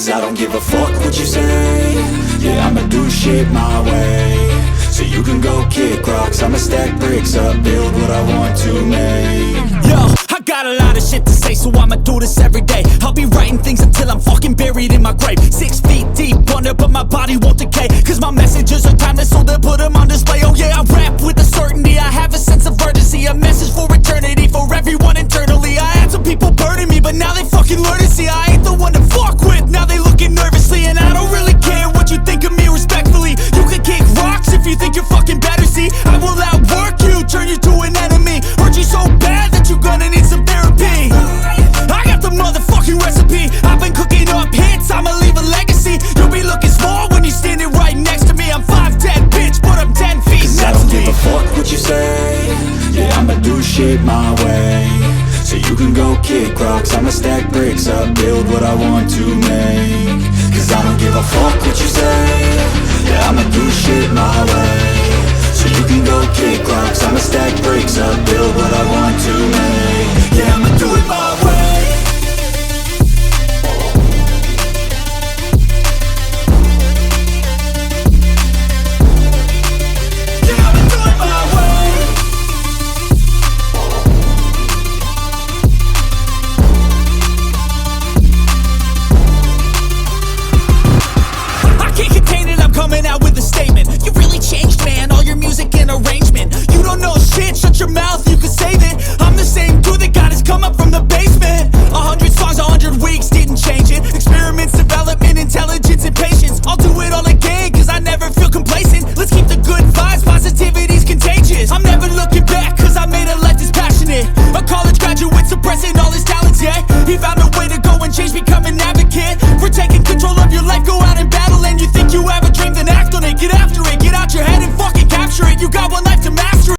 Cause I don't give a fuck what you say. Yeah, I'ma do shit my way. So you can go kick rocks, I'ma stack bricks up, build what I want to make. Yo, I got a lot of shit to say, so I'ma do this every day. I'll be writing things until I'm fucking buried in my grave. 6 feet deep under, but my body won't decay. Cause my messages are timeless, so they'll put them on display. Oh yeah, I rap with a certainty, I have a sense of urgency. A message for eternity, for everyone internally. I had some people burning me, but now they fucking learn to see I ain't the one to fuck with, now they looking nervously. And I don't really care what you think of me, respectfully. You can kick rocks if you think you're fucking better, see. I will outwork you, turn you to an enemy. Hurt you so bad that you're gonna need some therapy. I got the motherfucking recipe, I've been cooking up hits, I'ma leave a legacy. You'll be looking small when you're standing right next to me. I'm 5'10", bitch, but I'm 10 feet. Cause I don't give a fuck what you say. Yeah, I'ma do shit my way. So you can go kick rocks, I'ma stack bricks up, build what I want to make. Cause I don't give a fuck what you say. Yeah, I'ma do shit my way. So you can go kick rocks, I'ma stack bricks up, build what I want to make. Yeah, I'ma do it my way. Yeah, I'ma do it my way. I can't contain it, I'm coming out with a statement. You really changed, man, all your music and arrangement. You don't know shit, shut your mouth, you can save it. I'm the same dude that got his come up from the basement. 100 songs, 100 weeks, didn't change it. Experiments, development, intelligence, and patience. I'll do it all again, cause I never feel complacent. Let's keep the good vibes, positivity's contagious. I'm never looking back, cause I made a life that's passionate. A college graduate suppressing all his talents, yeah. He found a way to